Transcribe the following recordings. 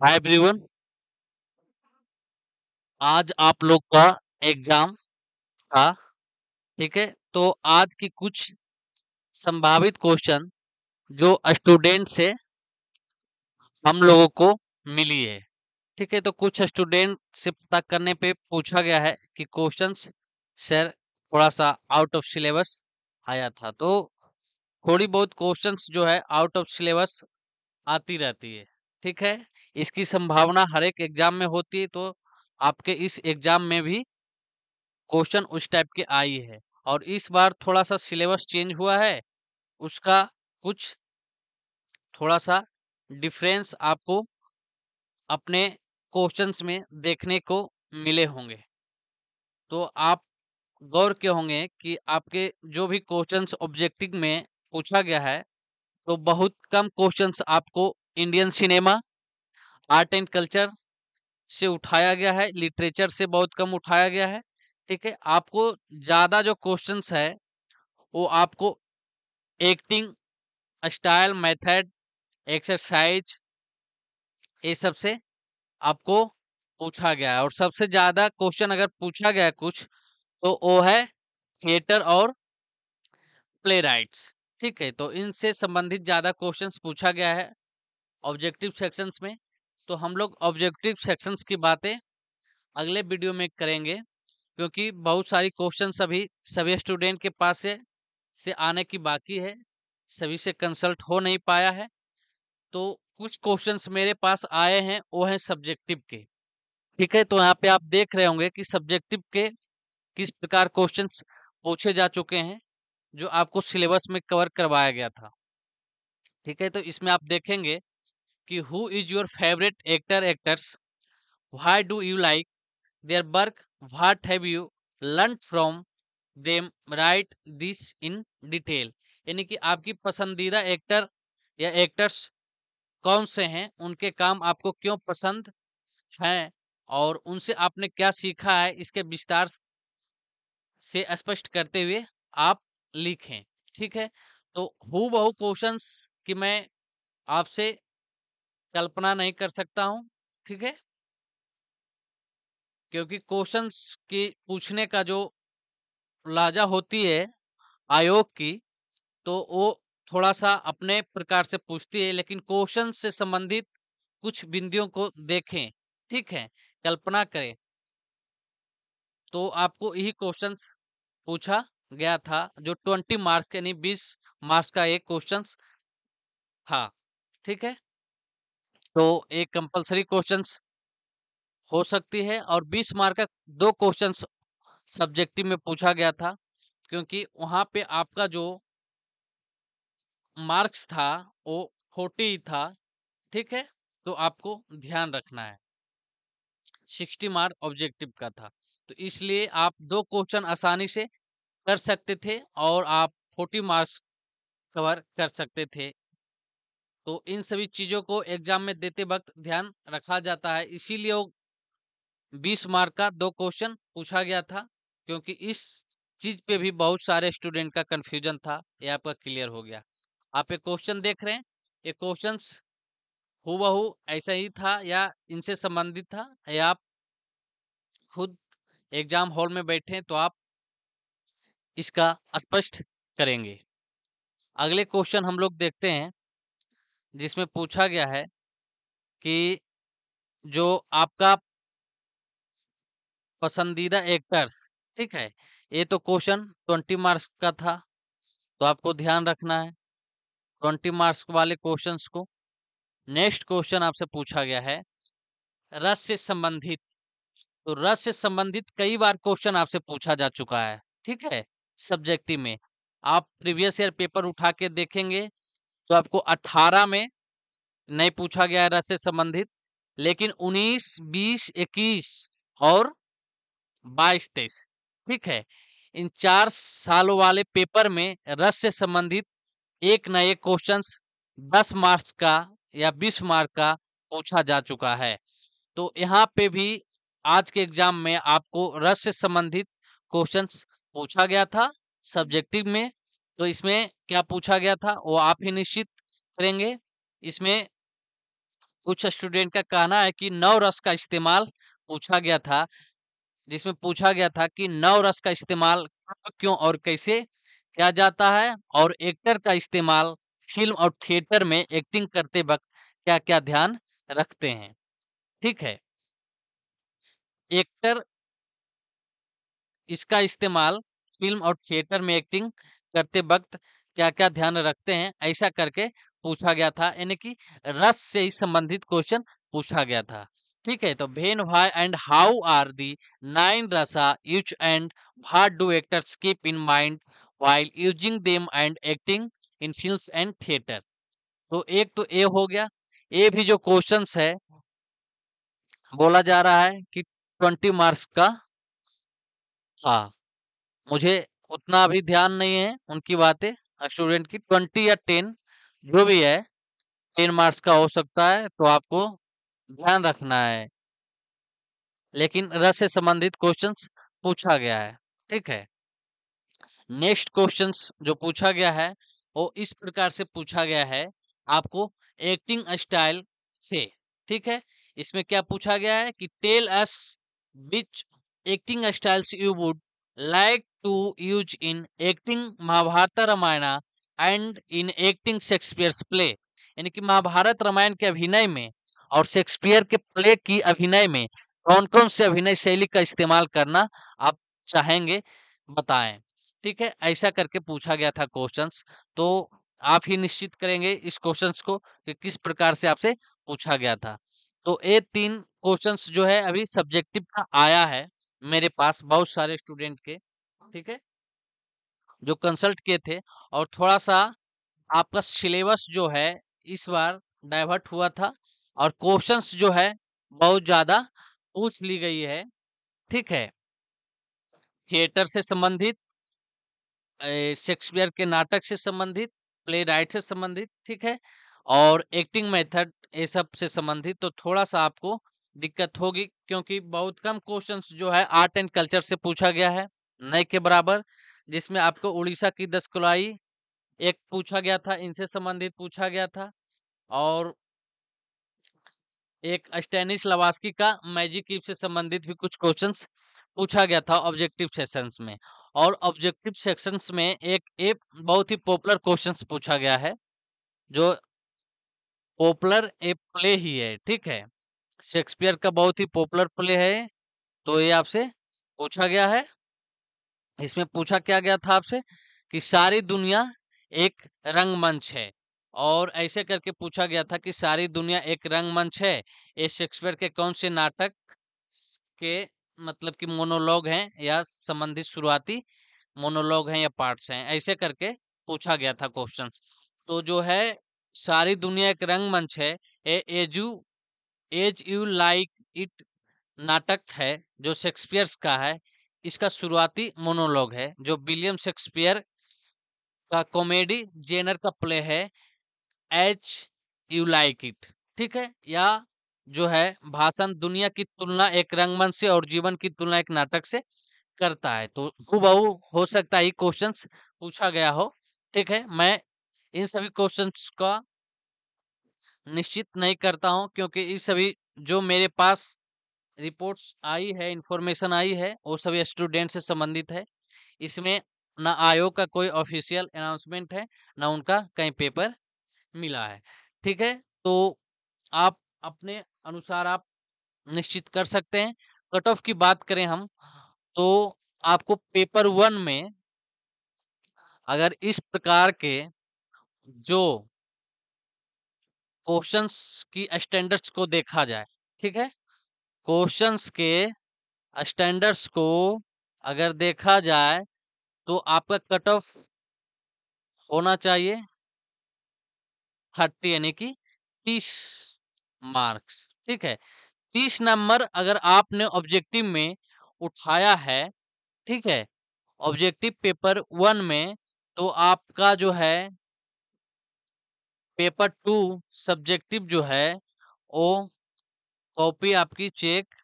Hi everyone. आज आप लोग का एग्जाम था। ठीक है, तो आज की कुछ संभावित क्वेश्चन जो स्टूडेंट से हम लोगों को मिली है। ठीक है, तो कुछ स्टूडेंट से पता करने पे पूछा गया है कि क्वेश्चंस सर थोड़ा सा आउट ऑफ सिलेबस आया था। तो थोड़ी बहुत क्वेश्चंस जो है आउट ऑफ सिलेबस आती रहती है। ठीक है, इसकी संभावना हर एक एग्जाम में होती है। तो आपके इस एग्जाम में भी क्वेश्चन उस टाइप की आई है। और इस बार थोड़ा सा सिलेबस चेंज हुआ है, उसका कुछ थोड़ा सा डिफरेंस आपको अपने क्वेश्चंस में देखने को मिले होंगे। तो आप गौर किए होंगे कि आपके जो भी क्वेश्चंस ऑब्जेक्टिव में पूछा गया है, तो बहुत कम क्वेश्चंस आपको Indian cinema, art and culture से उठाया गया है, लिटरेचर से बहुत कम उठाया गया है। ठीक है, आपको ज्यादा जो क्वेश्चंस है वो आपको एक्टिंग स्टाइल, मेथड, एक्सरसाइज, ये सब से आपको पूछा गया है। और सबसे ज्यादा क्वेश्चन अगर पूछा गया है कुछ, तो वो है थिएटर और प्ले राइट्स। ठीक है, तो इनसे संबंधित ज्यादा क्वेश्चंस पूछा गया है ऑब्जेक्टिव सेक्शंस में। तो हम लोग ऑब्जेक्टिव सेक्शंस की बातें अगले वीडियो में करेंगे, क्योंकि बहुत सारी क्वेश्चंस अभी सभी स्टूडेंट के पास से आने की बाकी है, सभी से कंसल्ट हो नहीं पाया है। तो कुछ क्वेश्चंस मेरे पास आए हैं, वो हैं सब्जेक्टिव के। ठीक है, तो यहाँ पे आप देख रहे होंगे कि सब्जेक्टिव के किस प्रकार क्वेश्चंस पूछे जा चुके हैं, जो आपको सिलेबस में कवर करवाया गया था। ठीक है, तो इसमें आप देखेंगे कि who is your favourite actors, why do you like their work, what have you learn from them, right this in detail. यानी कि आपकी पसंदीदा एक्टर या एक्टर्स कौन से हैं, उनके काम आपको क्यों पसंद हैं, और उनसे आपने क्या सीखा है, इसके विस्तार से स्पष्ट करते हुए आप लिखें। ठीक है, तो हूबहू क्वेश्चंस की मैं आपसे कल्पना नहीं कर सकता हूं। ठीक है, क्योंकि क्वेश्चंस की पूछने का जो लाजा होती है आयोग की, तो वो थोड़ा सा अपने प्रकार से पूछती है, लेकिन क्वेश्चन से संबंधित कुछ बिंदुओं को देखें। ठीक है, कल्पना करें तो आपको यही क्वेश्चंस पूछा गया था, जो 20 मार्क्स यानी 20 मार्क्स का एक क्वेश्चंस था। ठीक है, तो एक कंपलसरी क्वेश्चंस हो सकती है, और 20 मार्क का दो क्वेश्चंस सब्जेक्टिव में पूछा गया था, क्योंकि वहां पे आपका जो मार्क्स था वो 40 था। ठीक है, तो आपको ध्यान रखना है 60 मार्क ऑब्जेक्टिव का था। तो इसलिए आप दो क्वेश्चन आसानी से कर सकते थे, और आप 40 मार्क्स कवर कर सकते थे। तो इन सभी चीजों को एग्जाम में देते वक्त ध्यान रखा जाता है, इसीलिए वो 20 मार्क का दो क्वेश्चन पूछा गया था। क्योंकि इस चीज पे भी बहुत सारे स्टूडेंट का कंफ्यूजन था, ये आपका क्लियर हो गया। आप एक क्वेश्चन देख रहे हैं, ये क्वेश्चंस हूबहू ऐसा ही था या इनसे संबंधित था, या आप खुद एग्जाम हॉल में बैठे हैं तो आप इसका स्पष्ट करेंगे। अगले क्वेश्चन हम लोग देखते हैं, जिसमें पूछा गया है कि जो आपका पसंदीदा एक्टर्स। ठीक है, ये तो क्वेश्चन 20 मार्क्स का था, तो आपको ध्यान रखना है 20 मार्क्स वाले क्वेश्चंस को। नेक्स्ट क्वेश्चन आपसे पूछा गया है रस से संबंधित। तो रस से संबंधित कई बार क्वेश्चन आपसे पूछा जा चुका है। ठीक है, सब्जेक्टिव में आप प्रीवियस ईयर पेपर उठा के देखेंगे, तो आपको 18 में नहीं पूछा गया है रस से संबंधित, लेकिन 19, 20, 21 और 22, 23। ठीक है, इन 4 सालों वाले पेपर में रस से संबंधित एक न एक क्वेश्चंस 10 मार्क्स का या 20 मार्क का पूछा जा चुका है। तो यहाँ पे भी आज के एग्जाम में आपको रस से संबंधित क्वेश्चंस पूछा गया था सब्जेक्टिव में। तो इसमें क्या पूछा गया था वो आप ही निश्चित करेंगे। इसमें कुछ स्टूडेंट का कहना है कि नव रस का इस्तेमाल पूछा गया था, जिसमें पूछा गया था कि नव रस का इस्तेमाल कब, क्यों और कैसे किया जाता है, और एक्टर का इस्तेमाल फिल्म और थिएटर में एक्टिंग करते वक्त क्या-क्या ध्यान रखते हैं। ठीक है, एक्टर इसका इस्तेमाल फ़िल्म और थिएटर में एक्टिंग करते वक़्त क्या-क्या ध्यान रखते हैं, ऐसा करके पूछा गया था। यानी कि रस से ही संबंधित क्वेश्चन पूछा गया था। ठीक है? तो when, why and how are the 9 rasa used and what do actors keep in mind while using them and acting in films and theatre? तो एक तो ये हो गया। ये भी जो क्वेश्चन्स है, बोला जा रहा है कि 20 मार्क्स का था। मुझे उतना अभी ध्यान नहीं है उनकी बातें, स्टूडेंट की 20 या 10 जो भी है, 10 मार्क्स का हो सकता है, तो आपको ध्यान रखना है। लेकिन रस से संबंधित क्वेश्चंस पूछा गया है। ठीक है, नेक्स्ट क्वेश्चंस जो पूछा गया है वो इस प्रकार से पूछा गया है आपको एक्टिंग स्टाइल से। ठीक है, इसमें क्या पूछा गया है कि tell us which acting styles you would like to use in acting Mahabharata Ramayana and in acting Shakespeare's play. यानी कि महाभारत रामायण के अभिनय में और शेक्सपियर के प्ले की अभिनय में कौन कौन से अभिनय शैली का इस्तेमाल करना आप चाहेंगे, बताएं। ठीक है, ऐसा करके पूछा गया था क्वेश्चंस। तो आप ही निश्चित करेंगे इस क्वेश्चंस को कि किस प्रकार से आपसे पूछा गया था। तो ये 3 क्वेश्चंस जो है अभी सब्जेक्टिव का आया है मेरे पास बहुत सारे स्टूडेंट के। ठीक है, जो कंसल्ट किए थे, और थोड़ा-सा आपका सिलेबस जो है इस बार डाइवर्ट हुआ था, और क्वेश्चंस जो है बहुत ज़्यादा पूछ ली गई है। ठीक है, थिएटर से संबंधित, शेक्सपियर के नाटक से संबंधित, प्ले राइट से संबंधित, ठीक है, और एक्टिंग मेथड, ये सब से संबंधित। तो थोड़ा सा आपको दिक्कत होगी, क्योंकि बहुत कम क्वेश्चंस जो है आर्ट एंड कल्चर से पूछा गया है, नए के बराबर, जिसमें आपको उड़ीसा की दस्तकलाई एक पूछा गया था, इनसे संबंधित पूछा गया था, और एक स्टैनिस लवास्की का मैजिक ईव से संबंधित भी कुछ क्वेश्चंस पूछा गया था ऑब्जेक्टिव सेशंस में। और ऑब्जेक्टिव सेक्शंस में एक बहुत ही पॉपुलर क्वेश्चंस पूछा गया है, जो पॉपुलर एक प्ले ही है। ठीक है, शेक्सपियर का बहुत ही पॉपुलर प्ले है, तो ये आपसे पूछा गया है। इसमें पूछा क्या गया था आपसे कि सारी दुनिया एक रंगमंच है, और ऐसे करके पूछा गया था कि सारी दुनिया एक रंगमंच है, ये शेक्सपियर के कौन से नाटक के मतलब कि मोनोलॉग हैं या संबंधित शुरुआती मोनोलॉग हैं या पार्ट्स हैं, ऐसे करके पूछा गया था क्वेश्चन। तो जो है सारी दुनिया एक रंगमंच है, एज यू लाइक इट नाटक है जो शेक्सपियर का है, इसका शुरुआती मोनोलॉग है, जो विलियम शेक्सपियर का कॉमेडी जेनर का प्ले है, एज यू लाइक इट। ठीक है, या जो है भाषण दुनिया की तुलना एक रंगमंच से और जीवन की तुलना एक नाटक से करता है। तो हूबहू हो सकता है ये क्वेश्चंस पूछा गया हो। ठीक है, मैं इन सभी क्वेश्चंस का निश्चित नहीं करता हूं, क्योंकि ये सभी जो मेरे पास रिपोर्ट्स आई है, इंफॉर्मेशन आई है, वो सभी स्टूडेंट से संबंधित है। इसमें ना आयोग का कोई ऑफिशियल अनाउंसमेंट है, ना उनका कहीं पेपर मिला है। ठीक है, तो आप अपने अनुसार आप निश्चित कर सकते हैं। कट ऑफ की बात करें हम, तो आपको पेपर 1 में अगर इस प्रकार के जो क्वेश्चंस की स्टैंडर्ड्स को देखा जाए, ठीक है, क्वेश्चंस के स्टैंडर्ड्स को अगर देखा जाए, तो आपका कट ऑफ होना चाहिए 30, यानी कि 30 मार्क्स। ठीक है, 30 नंबर अगर आपने ऑब्जेक्टिव में उठाया है, ठीक है, ऑब्जेक्टिव पेपर 1 में, तो आपका जो है पेपर 2 सब्जेक्टिव जो है वो कॉपी आपकी चेक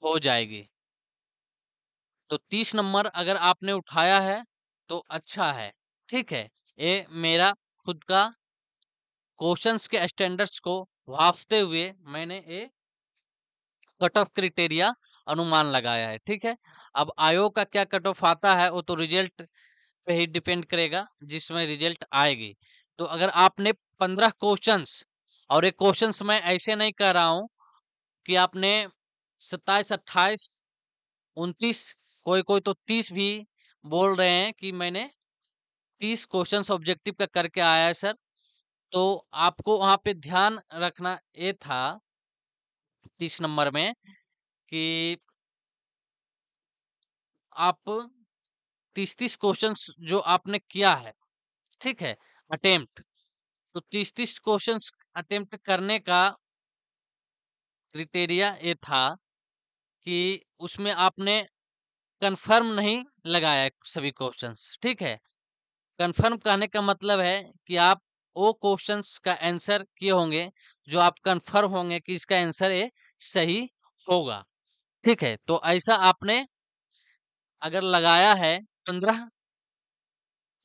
हो जाएगी। तो 30 नंबर अगर आपने उठाया है तो अच्छा है। ठीक है, ये मेरा खुद का क्वेश्चंस के स्टैंडर्ड्स को भांपते हुए मैंने ये कट ऑफ क्राइटेरिया अनुमान लगाया है। ठीक है, अब आयोग का क्या कट ऑफ आता है वो तो रिजल्ट पे ही डिपेंड करेगा, जिसमें रिजल्ट आएगी। तो अगर आपने 15 क्वेश्चंस, और ये क्वेश्चंस मैं ऐसे नहीं कर रहा हूं कि आपने 27, 28, 29, कोई कोई तो 30 भी बोल रहे हैं कि मैंने 30 क्वेश्चंस ऑब्जेक्टिव का करके आया है सर। तो आपको वहां पे ध्यान रखना ये था 30 नंबर में कि आप 30-30 क्वेश्चंस जो आपने किया है, ठीक है, अटेम्प्ट, तो 30-30 क्वेश्चंस अटेम्प्ट करने का क्राइटेरिया ये था कि उसमें आपने कंफर्म नहीं लगाया सभी क्वेश्चंस। ठीक है, कंफर्म कहने का मतलब है कि आप वो क्वेश्चंस का आंसर किए होंगे जो आप कंफर्म होंगे कि इसका आंसर ये सही होगा। ठीक है, तो ऐसा आपने अगर लगाया है 15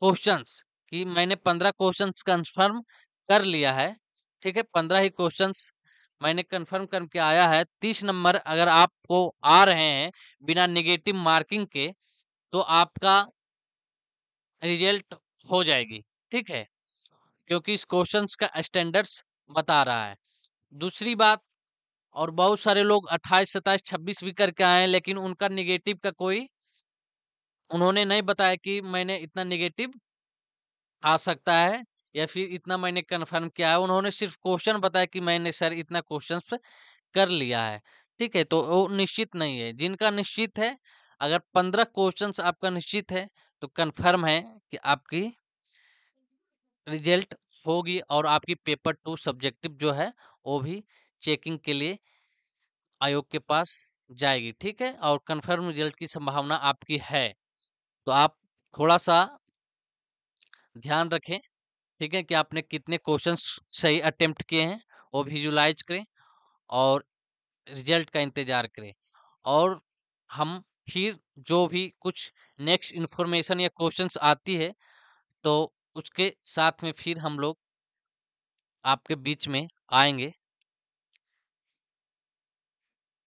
क्वेश्चंस कि मैंने 15 क्वेश्चंस कंफर्म कर लिया है, ठीक है, 15 ही क्वेश्चंस मैंने कंफर्म करके आया है, 30 नंबर अगर आपको आ रहे हैं बिना नेगेटिव मार्किंग के, तो आपका रिजल्ट हो जाएगी। ठीक है, क्योंकि इस क्वेश्चंस का स्टैंडर्ड्स बता रहा है। दूसरी बात, और बहुत सारे लोग 28, 27, 26 भी करके आए हैं, लेकिन उनका नेगेटिव का कोई उन्होंने नहीं बताया कि मैंने इतना नेगेटिव आ सकता है या फिर इतना मैंने कंफर्म किया है। उन्होंने सिर्फ क्वेश्चन बताया कि मैंने सर इतना क्वेश्चंस कर लिया है। ठीक है, तो वो निश्चित नहीं है। जिनका निश्चित है, अगर 15 क्वेश्चंस आपका निश्चित है, तो कंफर्म है कि आपकी रिजल्ट होगी और आपकी पेपर 2 सब्जेक्टिव जो है वो भी चेकिंग के लिए आयोग के पास जाएगी। ठीक है, और कंफर्म रिजल्ट की संभावना आपकी है। तो आप थोड़ा सा ध्यान रखें, ठीक है, कि आपने कितने क्वेश्चंस सही अटेम्प्ट किए हैं, वो विजुलाइज करें और रिजल्ट का इंतजार करें। और हम फिर जो भी कुछ नेक्स्ट इंफॉर्मेशन या क्वेश्चंस आती है, तो उसके साथ में फिर हम लोग आपके बीच में आएंगे